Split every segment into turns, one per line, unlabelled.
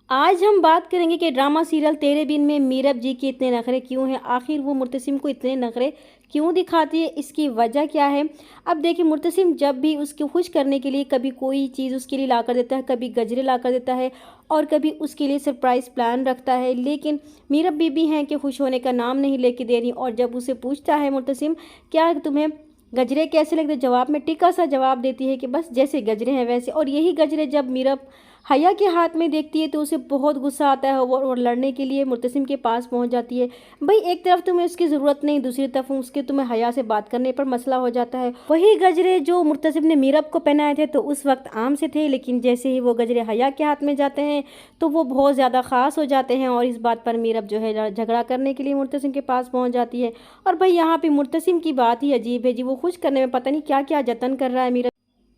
आज हम बात करेंगे कि ड्रामा सीरियल तेरे बिन में मीरब जी के इतने नखरे क्यों हैं। आखिर वो मुर्तसिम को इतने नखरे क्यों दिखाती है, इसकी वजह क्या है। अब देखिए, मुर्तसिम जब भी उसको खुश करने के लिए कभी कोई चीज़ उसके लिए ला कर देता है, कभी गजरे ला कर देता है और कभी उसके लिए सरप्राइज़ प्लान रखता है, लेकिन मीरब बीबी हैं कि खुश होने का नाम नहीं लेके दे रही। और जब उसे पूछता है मुर्तसिम, क्या तुम्हें गजरे कैसे लगते, जवाब में टिक्का सा जवाब देती है कि बस जैसे गजरे हैं वैसे। और यही गजरे जब मीरब हया के हाथ में देखती है तो उसे बहुत गुस्सा आता है और लड़ने के लिए मुर्तसिम के पास पहुंच जाती है। भाई, एक तरफ तुम्हें उसकी ज़रूरत नहीं, दूसरी तरफ उसके तुम्हें हया से बात करने पर मसला हो जाता है। वही गजरे जो मुर्तसिम ने मीरब को पहनाए थे तो उस वक्त आम से थे, लेकिन जैसे ही वो गजरे हया के हाथ में जाते हैं तो वो बहुत ज़्यादा ख़ास हो जाते हैं। और इस बात पर मीरब जो है झगड़ा करने के लिए मुर्तसिम के पास पहुँच जाती है। और भाई, यहाँ पर मुर्तसिम की बात ही अजीब है जी। वो खुश करने में पता नहीं क्या क्या जतन कर रहा है मीरब,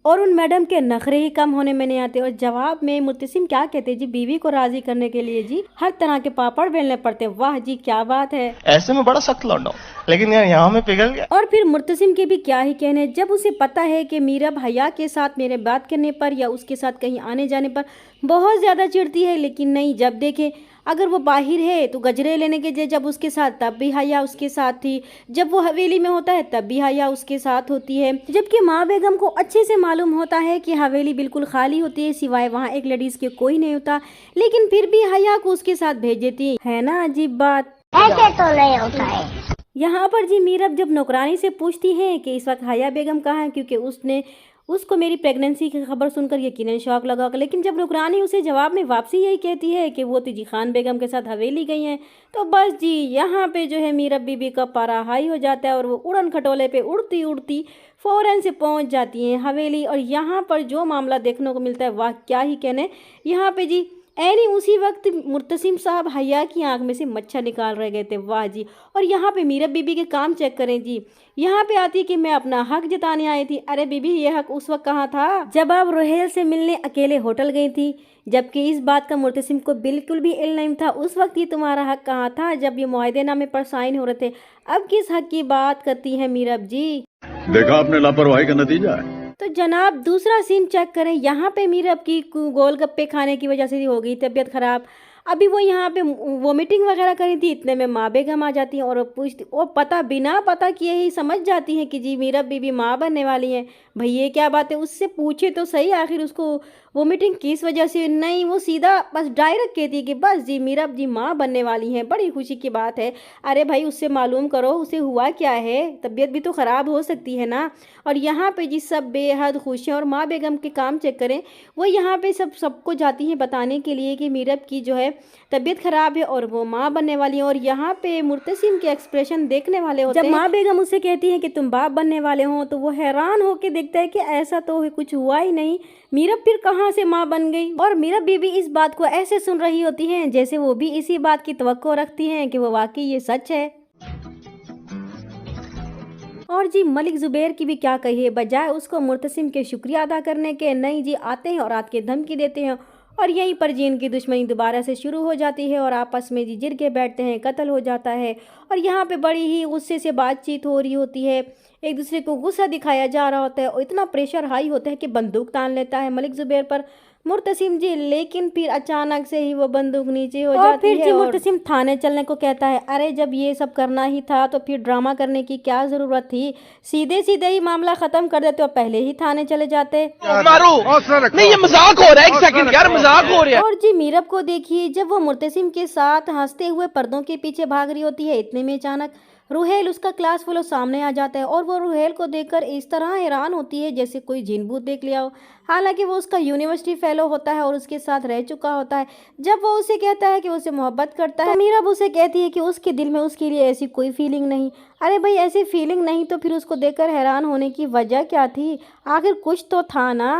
और उन मैडम के नखरे ही कम होने में नहीं आते। और जवाब में मुर्तसिम क्या कहते हैं जी, बीवी को राजी करने के लिए जी हर तरह के पापड़ बेलने पड़ते। वाह जी, क्या बात है।
ऐसे में बड़ा सख्त लौंडा हूं, लेकिन यार यहाँ में पिघल गया।
और फिर मुर्तसिम के भी क्या ही कहने, जब उसे पता है कि मीरब हया के साथ मेरे बात करने पर या उसके साथ कहीं आने जाने पर बहुत ज़्यादा चिढ़ती है, लेकिन नहीं, जब देखे अगर वो बाहर है तो गजरे लेने के लिए जब उसके साथ, तब भी हया उसके साथ थी। जब वो हवेली में होता है तब भी हया उसके साथ होती है, जबकि माँ बेगम को अच्छे से मालूम होता है कि हवेली बिल्कुल खाली होती है, सिवाय वहाँ एक लेडीज के कोई नहीं होता, लेकिन फिर भी हया को उसके साथ भेज देती है ना। अजीब बात,
ऐसे तो नहीं होता है।
यहाँ पर जी मीरब जब नौकरानी से पूछती है कि इस वक्त हया बेगम कहाँ है, क्योंकि उसको मेरी प्रेगनेंसी की खबर सुनकर यकीनन शौक लगा, लेकिन जब नौकरानी उसे जवाब में वापसी यही कहती है कि वो तिजी खान बेगम के साथ हवेली गई हैं, तो बस जी यहाँ पे जो है मीरब बीबी का पारा हाई हो जाता है और वो उड़न खटोले पे उड़ती उड़ती फ़ौरन से पहुँच जाती हैं हवेली। और यहाँ पर जो मामला देखने को मिलता है, वाह क्या ही कहने। यहाँ पे जी ऐनी उसी वक्त मुर्तसिम साहब हया की आंख में से मच्छर निकाल रह गए थे। वाह जी। और यहाँ पे मीरब बीबी के काम चेक करें जी। यहाँ पे आती कि मैं अपना हक जताने आई थी। अरे बीबी, ये हक उस वक्त कहाँ था जब आप रोहेल से मिलने अकेले होटल गई थी, जबकि इस बात का मुर्तसिम को बिल्कुल भी इल्म नहीं था। उस वक्त ये तुम्हारा हक कहाँ था जब ये मुआहदेनामे पर साइन हो रहे थे। अब किस हक की बात करती है मीरब जी।
देखा आपने लापरवाही का नतीजा है।
तो जनाब दूसरा सीन चेक करें। यहाँ पे मीरब की गोलगप्पे खाने की वजह से हो गई तबीयत खराब। अभी वो यहाँ पे वोमिटिंग वगैरह करी थी, इतने में माँ बेगम आ जाती हैं और पूछती, और बिना पता किए ही समझ जाती हैं कि जी मीरब बीबी माँ बनने वाली हैं। भाई ये क्या बात है, उससे पूछे तो सही आखिर उसको वोमिटिंग किस वजह से। नहीं, वो सीधा बस डायरेक्ट कहती है कि बस जी मीरब जी माँ बनने वाली हैं, बड़ी खुशी की बात है। अरे भाई, उससे मालूम करो उसे हुआ क्या है, तबीयत भी तो ख़राब हो सकती है ना। और यहाँ पे जी सब बेहद खुश हैं। और माँ बेगम के काम चेक करें, वो यहाँ पे सबको जाती हैं बताने के लिए कि मीरब की जो है तबीयत खराब है और वो माँ बनने वाली है। और यहाँ पे मुर्तसिम के एक्सप्रेशन देखने वाले होते हैं। जब माँ बेगम उसे कहती है कि तुम बाप बनने वाले हो तो वो हैरान होकर देखता है कि ऐसा तो कुछ हुआ ही नहीं, मीरब फिर कहाँ से माँ बन गई। और मीरब बीबी इस बात को ऐसे सुन रही होती हैं जैसे वो भी इसी बात की तवक्को रखती हैं कि वो वाकई ये सच है। और जी मलिक ज़ुबैर की भी क्या कहिए, बजाय उसको मुर्तसिम के शुक्रिया अदा करने के, नहीं जी आते हैं और आके धमकी देते हैं। और यहीं पर जी इनकी दुश्मनी दोबारा से शुरू हो जाती है और आपस में जी जिर के बैठते हैं, कत्ल हो जाता है। और यहाँ पे बड़ी ही गुस्से से बातचीत हो रही होती है, एक दूसरे को गुस्सा दिखाया जा रहा होता है और इतना प्रेशर हाई होता है कि बंदूक तान लेता है मलिक ज़ुबैर पर मुर्तसिम जी, लेकिन फिर अचानक से ही वो बंदूक नीचे हो जाती है। फिर जी मुर्तसिम थाने चलने को कहता है। अरे जब ये सब करना ही था तो फिर ड्रामा करने की क्या जरूरत थी, सीधे सीधे ही मामला खत्म कर देते और पहले ही थाने चले जाते।
मारो नहीं, ये मजाक हो रहा है, एक सेकंड यार, मजाक हो रहा है।
और जी मीरब को देखिए, जब वो मुर्तसिम के साथ हंसते हुए पर्दों के पीछे भाग रही होती है, इतने में अचानक रुहेल उसका क्लास फेलो सामने आ जाता है और वो रुहेल को देखकर इस तरह हैरान होती है जैसे कोई जिन भूत देख लिया हो। हालांकि वो उसका यूनिवर्सिटी फेलो होता है और उसके साथ रह चुका होता है। जब वो उसे कहता है कि उसे मोहब्बत करता है, तो मीरब उसे कहती है कि उसके दिल में उसके लिए ऐसी कोई फीलिंग नहीं। अरे भाई, ऐसी फीलिंग नहीं तो फिर उसको देखकर हैरान होने की वजह क्या थी, आखिर कुछ तो था ना।